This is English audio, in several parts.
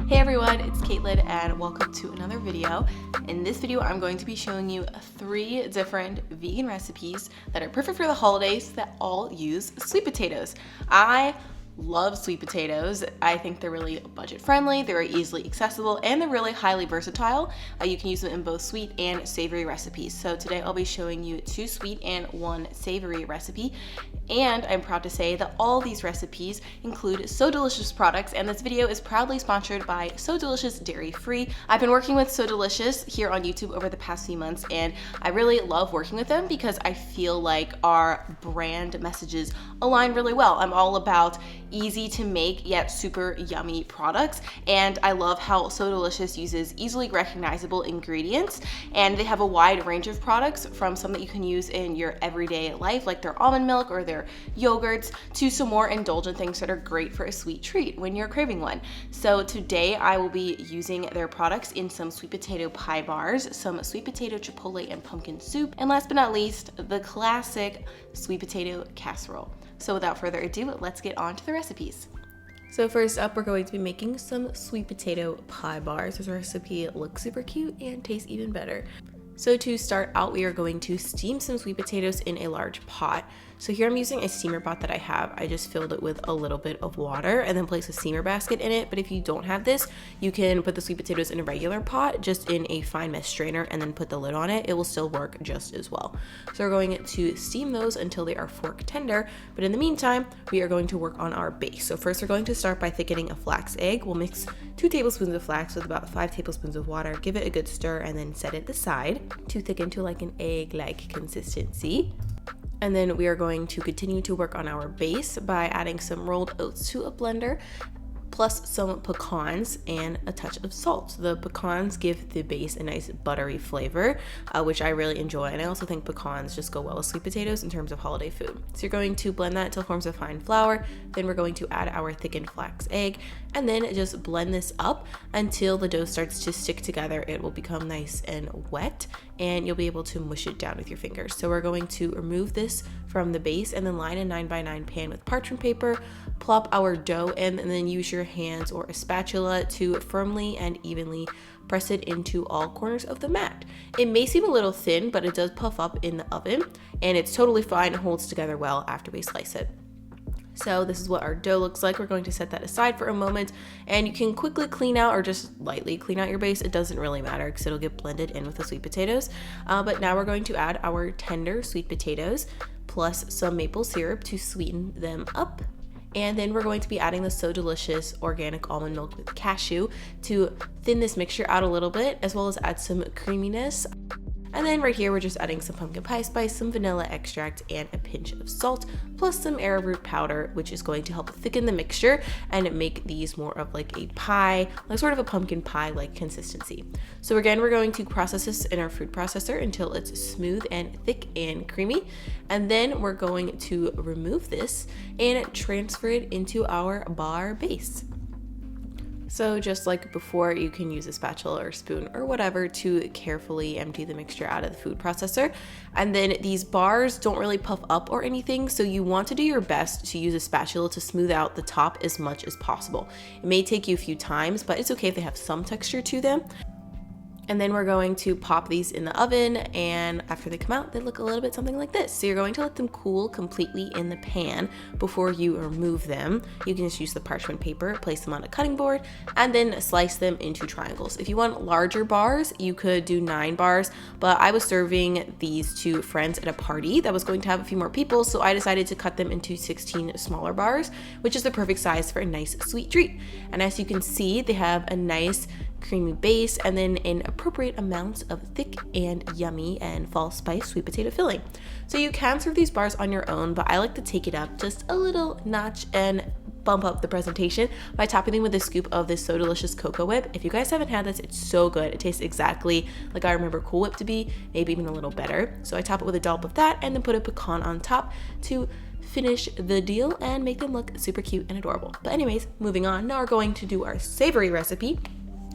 Hey everyone, it's Caitlin and welcome to another video. In this video, I'm going to be showing you 3 different vegan recipes that are perfect for the holidays that all use sweet potatoes. I love sweet potatoes. I think they're really budget friendly, they're easily accessible, and they're really highly versatile. You can use them in both sweet and savory recipes. So today I'll be showing you 2 sweet and 1 savory recipe. And I'm proud to say that all these recipes include So Delicious products, and this video is proudly sponsored by So Delicious Dairy Free. I've been working with So Delicious here on YouTube over the past few months, and I really love working with them because I feel like our brand messages align really well. I'm all about easy to make yet super yummy products, and I love how So Delicious uses easily recognizable ingredients, and they have a wide range of products from some that you can use in your everyday life like their almond milk or their yogurts to some more indulgent things that are great for a sweet treat when you're craving one. So today I will be using their products in some sweet potato pie bars, some sweet potato chipotle and pumpkin soup, and last but not least, the classic sweet potato casserole. So without further ado, let's get on to the recipes. So first up, we're going to be making some sweet potato pie bars. This recipe looks super cute and tastes even better. So to start out, we are going to steam some sweet potatoes in a large pot. So here I'm using a steamer pot that I have. I just filled it with a little bit of water and then place a steamer basket in it. But if you don't have this, you can put the sweet potatoes in a regular pot, just in a fine mesh strainer, and then put the lid on it. It will still work just as well. So we're going to steam those until they are fork tender. But in the meantime, we are going to work on our base. So first we're going to start by thickening a flax egg. We'll mix 2 tablespoons of flax with about 5 tablespoons of water, give it a good stir, and then set it aside to thicken to like an egg-like consistency. And then we are going to continue to work on our base by adding some rolled oats to a blender, plus some pecans and a touch of salt. The pecans give the base a nice buttery flavor, which I really enjoy. And I also think pecans just go well with sweet potatoes in terms of holiday food. So you're going to blend that until it forms a fine flour. Then we're going to add our thickened flax egg and then just blend this up until the dough starts to stick together. It will become nice and wet and you'll be able to mush it down with your fingers. So we're going to remove this from the base and then line a 9x9 pan with parchment paper, plop our dough in, and then use your hands or a spatula to firmly and evenly press it into all corners of the mat. It may seem a little thin, but it does puff up in the oven, and it's totally fine and holds together well after we slice it. So this is what our dough looks like. We're going to set that aside for a moment, and you can quickly clean out or just lightly clean out your base. It doesn't really matter because it'll get blended in with the sweet potatoes. But now we're going to add our tender sweet potatoes plus some maple syrup to sweeten them up. And then we're going to be adding the So Delicious organic almond milk with cashew to thin this mixture out a little bit, as well as add some creaminess. And then right here, we're just adding some pumpkin pie spice, some vanilla extract, and a pinch of salt, plus some arrowroot powder, which is going to help thicken the mixture and make these more of like a pie, like sort of a pumpkin pie-like consistency. So again, we're going to process this in our food processor until it's smooth and thick and creamy. And then we're going to remove this and transfer it into our bar base. So just like before, you can use a spatula or spoon or whatever to carefully empty the mixture out of the food processor. And then these bars don't really puff up or anything, so you want to do your best to use a spatula to smooth out the top as much as possible. It may take you a few times, but it's okay if they have some texture to them. And then we're going to pop these in the oven, and after they come out, they look a little bit something like this. So you're going to let them cool completely in the pan before you remove them. You can just use the parchment paper, place them on a cutting board, and then slice them into triangles. If you want larger bars, you could do 9 bars, but I was serving these to friends at a party that was going to have a few more people, so I decided to cut them into 16 smaller bars, which is the perfect size for a nice sweet treat. And as you can see, they have a nice creamy base and then an appropriate amount of thick and yummy and fall spice sweet potato filling. So you can serve these bars on your own, but I like to take it up just a little notch and bump up the presentation by topping them with a scoop of this So Delicious Cocoa Whip. If you guys haven't had this, it's so good. It tastes exactly like I remember Cool Whip to be, maybe even a little better. So I top it with a dollop of that and then put a pecan on top to finish the deal and make them look super cute and adorable. But anyways, moving on. Now we're going to do our savory recipe.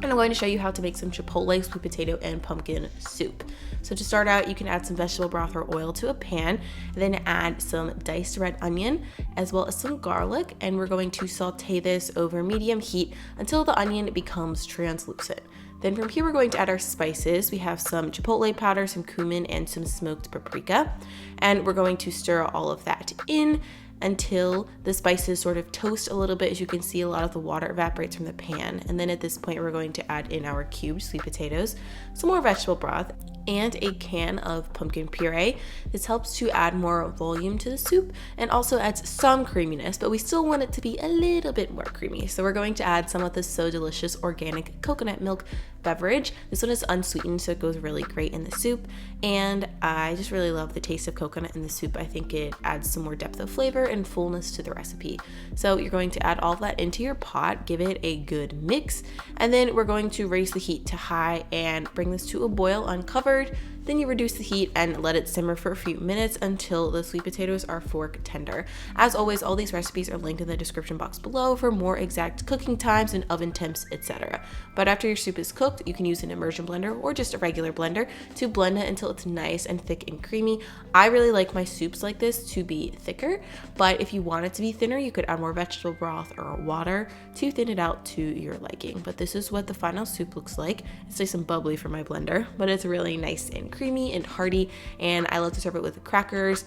And I'm going to show you how to make some Chipotle sweet potato and pumpkin soup. So to start out, you can add some vegetable broth or oil to a pan, then add some diced red onion as well as some garlic, and we're going to saute this over medium heat until the onion becomes translucent. Then from here, we're going to add our spices. We have some chipotle powder, some cumin, and some smoked paprika, and we're going to stir all of that in until the spices sort of toast a little bit. As you can see, a lot of the water evaporates from the pan. And then at this point, we're going to add in our cubed sweet potatoes, some more vegetable broth, and a can of pumpkin puree. This helps to add more volume to the soup and also adds some creaminess, but we still want it to be a little bit more creamy. So we're going to add some of this So Delicious organic coconut milk beverage. This one is unsweetened, so it goes really great in the soup. And I just really love the taste of coconut in the soup. I think it adds some more depth of flavor and fullness to the recipe. So you're going to add all of that into your pot, give it a good mix, and then we're going to raise the heat to high and bring this to a boil uncovered. Then you reduce the heat and let it simmer for a few minutes until the sweet potatoes are fork tender. As always, all these recipes are linked in the description box below for more exact cooking times and oven temps, etc. But after your soup is cooked, you can use an immersion blender or just a regular blender to blend it until it's nice and thick and creamy. I really like my soups like this to be thicker, but if you want it to be thinner, you could add more vegetable broth or water to thin it out to your liking. But this is what the final soup looks like. It's nice and bubbly for my blender, but it's really nice and creamy and hearty, and I love to serve it with crackers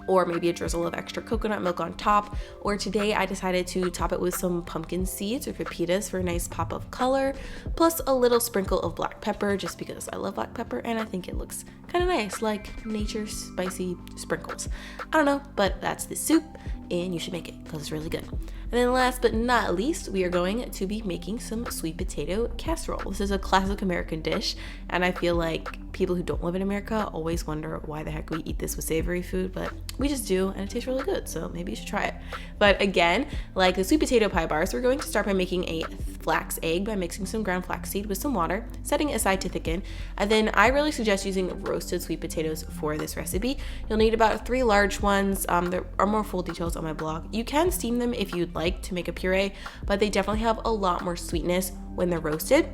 or maybe a drizzle of extra coconut milk on top. Or today I decided to top it with some pumpkin seeds or pepitas for a nice pop of color, plus a little sprinkle of black pepper just because I love black pepper and I think it looks kind of nice, like nature's spicy sprinkles. I don't know, but that's the soup and you should make it because it's really good. And then last but not least, we are going to be making some sweet potato casserole. This is a classic American dish, and I feel like people who don't live in America always wonder why the heck we eat this with savory food, but we just do, and it tastes really good, so maybe you should try it. But again, like the sweet potato pie bars, we're going to start by making a flax egg by mixing some ground flaxseed with some water, setting it aside to thicken, and then I really suggest using roasted sweet potatoes for this recipe. You'll need about 3 large ones. There are more full details on my blog. You can steam them if you'd like to make a puree, but they definitely have a lot more sweetness when they're roasted,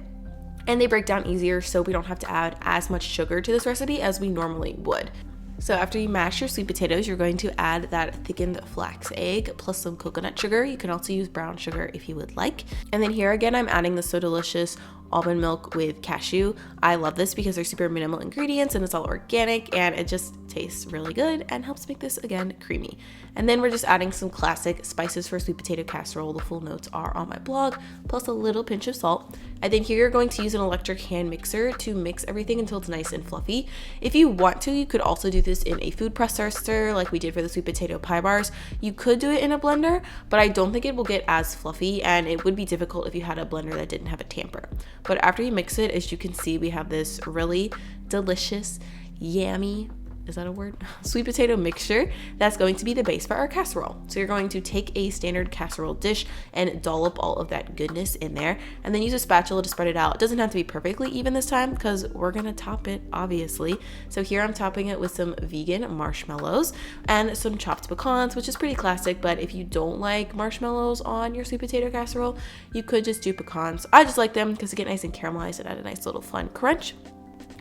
and they break down easier, so we don't have to add as much sugar to this recipe as we normally would. So after you mash your sweet potatoes, you're going to add that thickened flax egg plus some coconut sugar. You can also use brown sugar if you would like. And then here again, I'm adding the So Delicious almond milk with cashew. I love this because they're super minimal ingredients and it's all organic and it just tastes really good and helps make this again creamy. And then we're just adding some classic spices for sweet potato casserole. The full notes are on my blog, plus a little pinch of salt. And then here you're going to use an electric hand mixer to mix everything until it's nice and fluffy. If you want to, you could also do this in a food processor like we did for the sweet potato pie bars. You could do it in a blender, but I don't think it will get as fluffy, and it would be difficult if you had a blender that didn't have a tamper. But after you mix it, as you can see, we have this really delicious, yummy, is that a word? Sweet potato mixture that's going to be the base for our casserole. So you're going to take a standard casserole dish and dollop all of that goodness in there, and then use a spatula to spread it out. It doesn't have to be perfectly even this time because we're gonna top it, obviously. So here I'm topping it with some vegan marshmallows and some chopped pecans, which is pretty classic, but if you don't like marshmallows on your sweet potato casserole, you could just do pecans. I just like them because they get nice and caramelized and add a nice little fun crunch,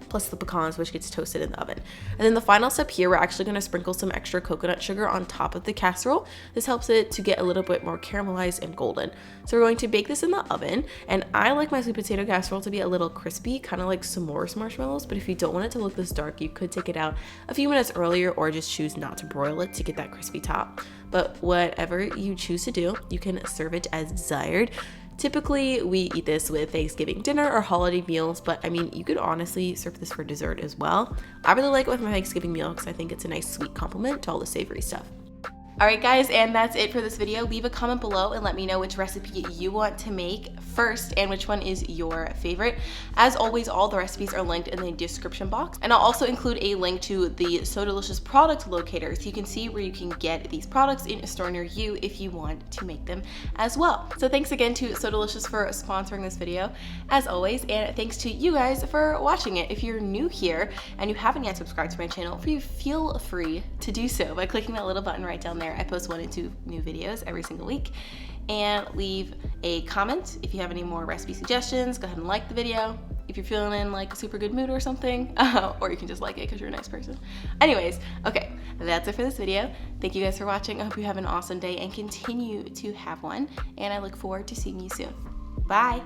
plus the pecans, which gets toasted in the oven. And then the final step here, we're actually going to sprinkle some extra coconut sugar on top of the casserole. This helps it to get a little bit more caramelized and golden. So we're going to bake this in the oven, and I like my sweet potato casserole to be a little crispy, kind of like s'mores marshmallows, but if you don't want it to look this dark, you could take it out a few minutes earlier or just choose not to broil it to get that crispy top. But whatever you choose to do, you can serve it as desired. Typically, we eat this with Thanksgiving dinner or holiday meals, but I mean, you could honestly serve this for dessert as well. I really like it with my Thanksgiving meal because I think it's a nice sweet complement to all the savory stuff. Alright guys, and that's it for this video. Leave a comment below and let me know which recipe you want to make first and which one is your favorite. As always, all the recipes are linked in the description box, and I'll also include a link to the So Delicious product locator so you can see where you can get these products in a store near you if you want to make them as well. So thanks again to So Delicious for sponsoring this video as always, and thanks to you guys for watching it. If you're new here and you haven't yet subscribed to my channel, feel free to do so by clicking that little button right down there there. I post 1 and 2 new videos every single week. And leave a comment if you have any more recipe suggestions. Go ahead and like the video if you're feeling in like a super good mood or something, or you can just like it because you're a nice person. Anyways, okay, that's it for this video. Thank you guys for watching. I hope you have an awesome day and continue to have one, and I look forward to seeing you soon. Bye.